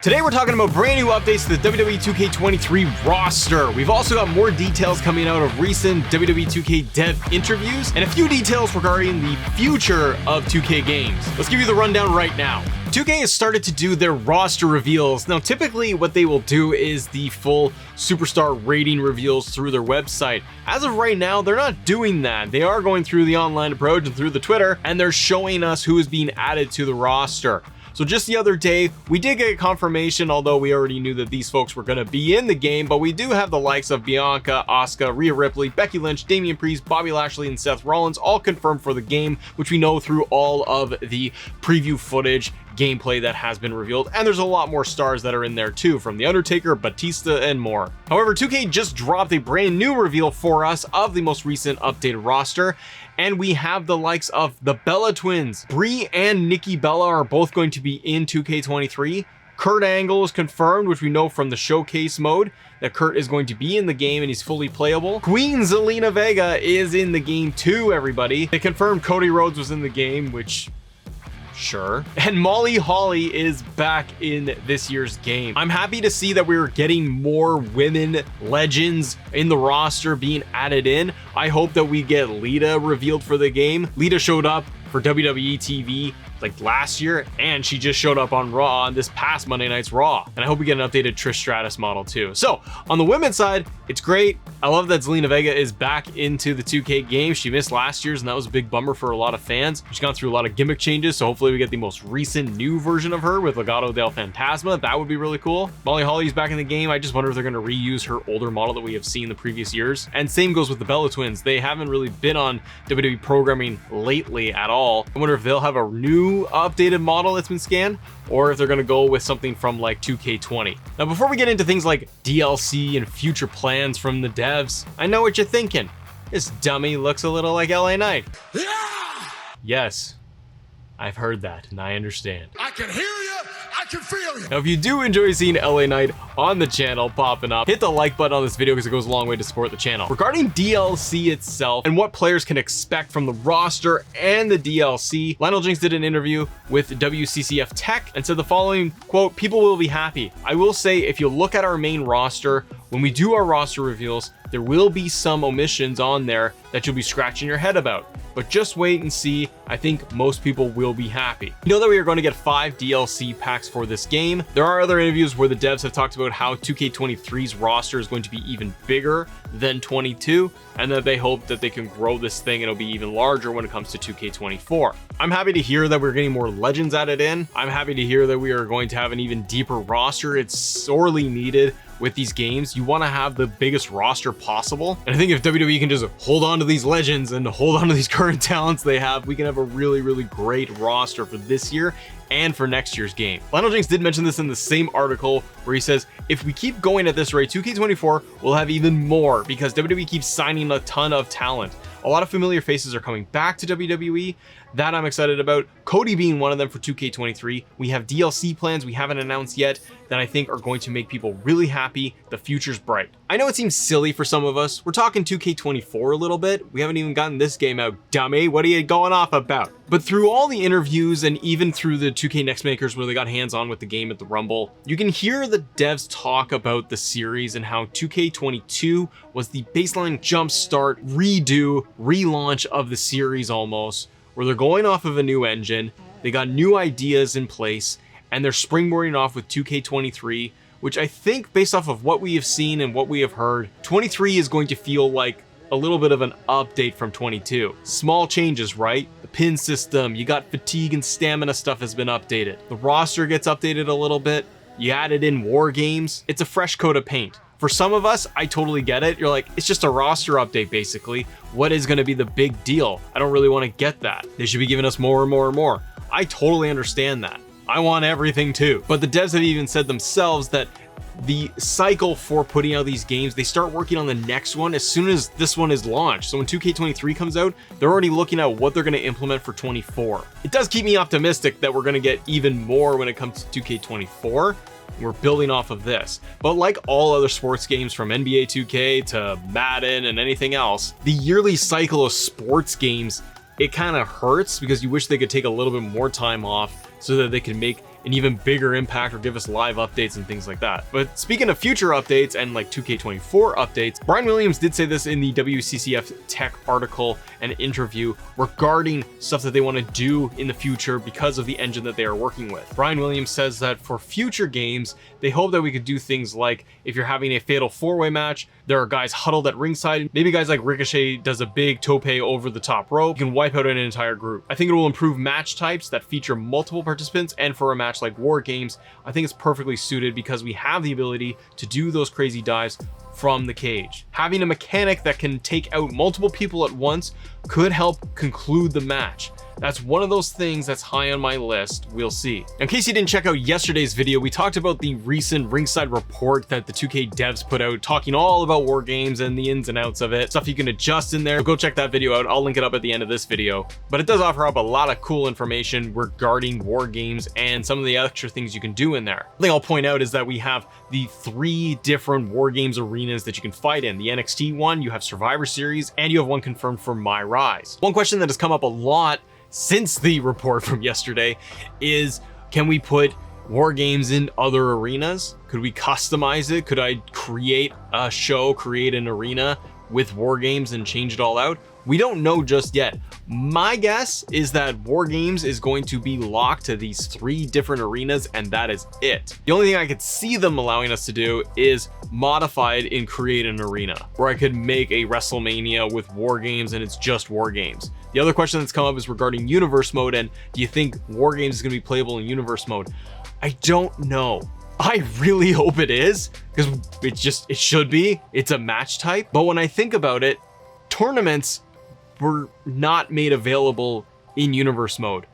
Today we're talking about brand new updates to the WWE 2K23 roster. We've also got more details coming out of recent WWE 2K dev interviews and a few details regarding the future of 2K games. Let's give you the rundown right now. 2K has started to do their roster reveals. Now, typically what they will do is the full superstar rating reveals through their website. As of right now, they're not doing that. They are going through the online approach and through the Twitter, and they're showing us who is being added to the roster. So just the other day, we did get confirmation, although we already knew that these folks were going to be in the game, but we do have the likes of Bianca, Asuka, Rhea Ripley, Becky Lynch, Damian Priest, Bobby Lashley, and Seth Rollins all confirmed for the game, which we know through all of the preview footage gameplay that has been revealed, and there's a lot more stars that are in there too, from The Undertaker, Batista, and more. However, 2K just dropped a brand new reveal for us of the most recent updated roster, and we have the likes of the Bella Twins. Brie and Nikki Bella are both going to be in 2K23. Kurt Angle is confirmed, which we know from the showcase mode that Kurt is going to be in the game and he's fully playable. Queen Zelina Vega is in the game too, everybody. They confirmed Cody Rhodes was in the game, which sure. And Molly Holly is back in this year's game. I'm happy to see that we're getting more women legends in the roster being added in. I hope that we get Lita revealed for the game. Lita showed up for WWE TV like last year, and she just showed up on Raw on this past Monday night's Raw. And I hope we get an updated Trish Stratus model too. So on the women's side, it's great. I love that Zelina Vega is back into the 2K game. She missed last year's, and that was a big bummer for a lot of fans. She's gone through a lot of gimmick changes, so hopefully we get the most recent new version of her with Legado del Fantasma. That would be really cool. Molly Holly's back in the game. I just wonder if they're going to reuse her older model that we have seen the previous years. And same goes with the Bella Twins. They haven't really been on WWE programming lately at all. I wonder if they'll have a new updated model that's been scanned, or if they're going to go with something from like 2K20. Now, before we get into things like DLC and future plans from the devs, I know what you're thinking. This dummy looks a little like LA Knight. Yeah! Yes, I've heard that and I understand. I can hear you, I can feel you. Now, if you do enjoy seeing LA Knight on the channel popping up, hit the like button on this video because it goes a long way to support the channel. Regarding DLC itself and what players can expect from the roster and the DLC, Lionel Jinx did an interview with WCCF Tech and said the following, quote, "People will be happy. I will say, if you look at our main roster, when we do our roster reveals, there will be some omissions on there that you'll be scratching your head about. But just wait and see. I think most people will be happy." You know that we are going to get 5 DLC packs for this game. There are other interviews where the devs have talked about how 2K23's roster is going to be even bigger than 22, and that they hope that they can grow this thing and it'll be even larger when it comes to 2K24. I'm happy to hear that we're getting more legends added in. I'm happy to hear that we are going to have an even deeper roster. It's sorely needed with these games. You want to have the biggest roster possible, and I think if WWE can just hold on to these legends and hold on to these current talents they have, we can have a really great roster for this year and for next year's game. Lionel Jinx did mention this in the same article where he says, if we keep going at this rate, 2K24 will have even more because WWE keeps signing a ton of talent. A lot of familiar faces are coming back to WWE. That I'm excited about. Cody being one of them for 2K23. We have DLC plans we haven't announced yet that I think are going to make people really happy. The future's bright. I know it seems silly for some of us. We're talking 2K24 a little bit. We haven't even gotten this game out, dummy. What are you going off about? But through all the interviews and even through the 2K Next Makers where they got hands-on with the game at the Rumble, you can hear the devs talk about the series and how 2K22 was the baseline jumpstart, redo, relaunch of the series almost, where they're going off of a new engine, they got new ideas in place, and they're springboarding off with 2K23, which I think, based off of what we have seen and what we have heard, 23 is going to feel like a little bit of an update from 22. Small changes, right? The pin system, you got fatigue and stamina stuff has been updated. The roster gets updated a little bit. You added in war games. It's a fresh coat of paint. For some of us, I totally get it. You're like, it's just a roster update, basically. What is going to be the big deal? I don't really want to get that. They should be giving us more and more and more. I totally understand that. I want everything too. But the devs have even said themselves that the cycle for putting out these games, they start working on the next one as soon as this one is launched. So when 2K23 comes out, they're already looking at what they're going to implement for 24. It does keep me optimistic that we're going to get even more when it comes to 2K24. We're building off of this. But like all other sports games, from NBA 2K to Madden and anything else, the yearly cycle of sports games, it kind of hurts because you wish they could take a little bit more time off so that they can make an even bigger impact or give us live updates and things like that. But speaking of future updates and like 2K24 updates, Brian Williams did say this in the WCCF Tech article and interview regarding stuff that they want to do in the future because of the engine that they are working with. Brian Williams says that for future games, they hope that we could do things like if you're having a fatal 4-way match, there are guys huddled at ringside. Maybe guys like Ricochet does a big tope over the top rope. You can wipe out an entire group. I think it will improve match types that feature multiple participants, and for a match like War Games, I think it's perfectly suited because we have the ability to do those crazy dives from the cage. Having a mechanic that can take out multiple people at once could help conclude the match. That's one of those things that's high on my list. We'll see. In case you didn't check out yesterday's video, we talked about the recent ringside report that the 2K devs put out, talking all about War Games and the ins and outs of it, stuff you can adjust in there. So go check that video out. I'll link it up at the end of this video. But it does offer up a lot of cool information regarding War Games and some of the extra things you can do in there. The thing I'll point out is that we have the 3 different War Games arenas that you can fight in. The NXT one, you have Survivor Series, and you have one confirmed for My Rise. One question that has come up a lot since the report from yesterday is, can we put War Games in other arenas? Could we customize it? Could I create a show, create an arena with War Games and change it all out? We don't know just yet. My guess is that War Games is going to be locked to these 3 different arenas, and that is it. The only thing I could see them allowing us to do is modify it and create an arena where I could make a WrestleMania with War Games and it's just War Games. The other question that's come up is regarding universe mode, and do you think War Games is going to be playable in universe mode? I don't know. I really hope it is, because it should be. It's a match type. But when I think about it, tournaments were not made available in universe mode.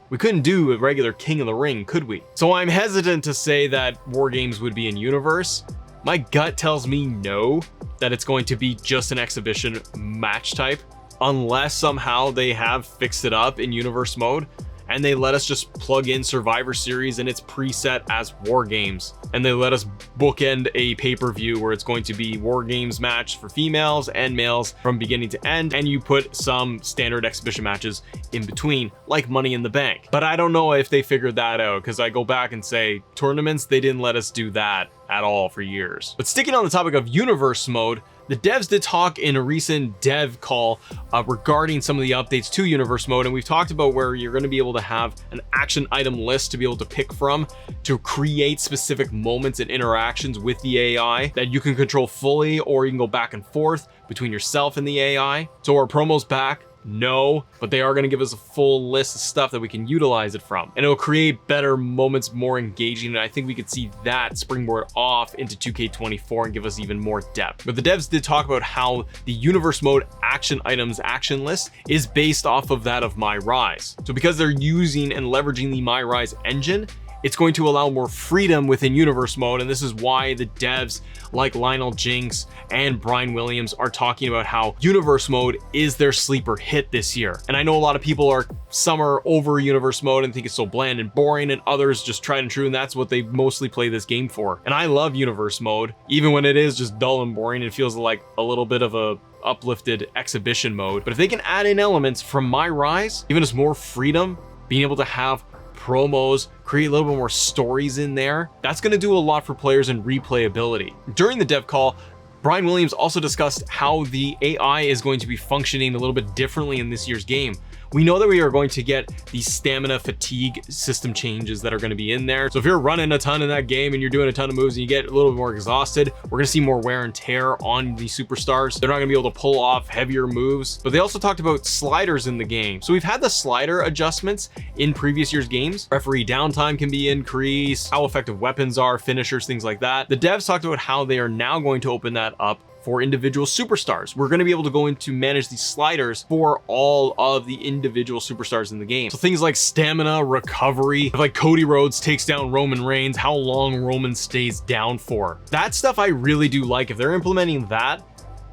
We couldn't do a regular King of the Ring, could we? So I'm hesitant to say that War Games would be in universe. My gut tells me no, that it's going to be just an exhibition match type, unless somehow they have fixed it up in universe mode and they let us just plug in Survivor Series and it's preset as War Games, and they let us bookend a pay-per-view where it's going to be War Games match for females and males from beginning to end, and you put some standard exhibition matches in between, like Money in the Bank. But I don't know if they figured that out, because I go back and say tournaments, they didn't let us do that at all for years. But sticking on the topic of universe mode, the devs did talk in a recent dev call regarding some of the updates to universe mode, and we've talked about where you're going to be able to have an action item list to be able to pick from to create specific moments and interactions with the AI that you can control fully, or you can go back and forth between yourself and the AI. So are promos back? No, but they are going to give us a full list of stuff that we can utilize it from, and it'll create better moments, more engaging, and I think we could see that springboard off into 2K24 and give us even more depth. But the devs did talk about how the universe mode action items action list is based off of that of My Rise. So because they're using and leveraging the My Rise engine, it's going to allow more freedom within universe mode, and this is why the devs like Lionel Jinx and Brian Williams are talking about how universe mode is their sleeper hit this year. And I know a lot of people some are over universe mode and think it's so bland and boring, and others just tried and true, and that's what they mostly play this game for. And I love universe mode, even when it is just dull and boring. It feels like a little bit of a uplifted exhibition mode. But if they can add in elements from My Rise, giving us more freedom, being able to have promos, create a little bit more stories in there, that's going to do a lot for players in replayability. During the dev call, Brian Williams also discussed how the AI is going to be functioning a little bit differently in this year's game. We know that we are going to get these stamina fatigue system changes that are going to be in there. So if you're running a ton in that game and you're doing a ton of moves and you get a little bit more exhausted, we're going to see more wear and tear on the superstars. They're not going to be able to pull off heavier moves. But they also talked about sliders in the game. So we've had the slider adjustments in previous year's games. Referee downtime can be increased, how effective weapons are, finishers, things like that. The devs talked about how they are now going to open that up for individual superstars. We're going to be able to go in to manage these sliders for all of the individual superstars in the game. So things like stamina, recovery, like Cody Rhodes takes down Roman Reigns, how long Roman stays down for. That stuff I really do like. If they're implementing that,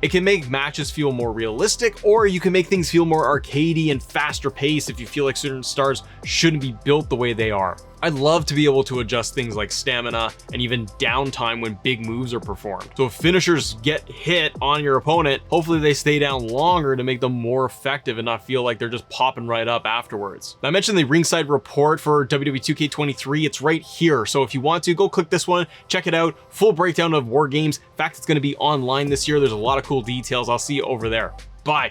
it can make matches feel more realistic, or you can make things feel more arcadey and faster paced if you feel like certain stars shouldn't be built the way they are. I'd love to be able to adjust things like stamina and even downtime when big moves are performed. So if finishers get hit on your opponent, hopefully they stay down longer to make them more effective and not feel like they're just popping right up afterwards. Now, I mentioned the ringside report for WWE 2K23. It's right here. So if you want to, go click this one, check it out. Full breakdown of War Games. In fact, it's going to be online this year. There's a lot of cool details. I'll see you over there. Bye.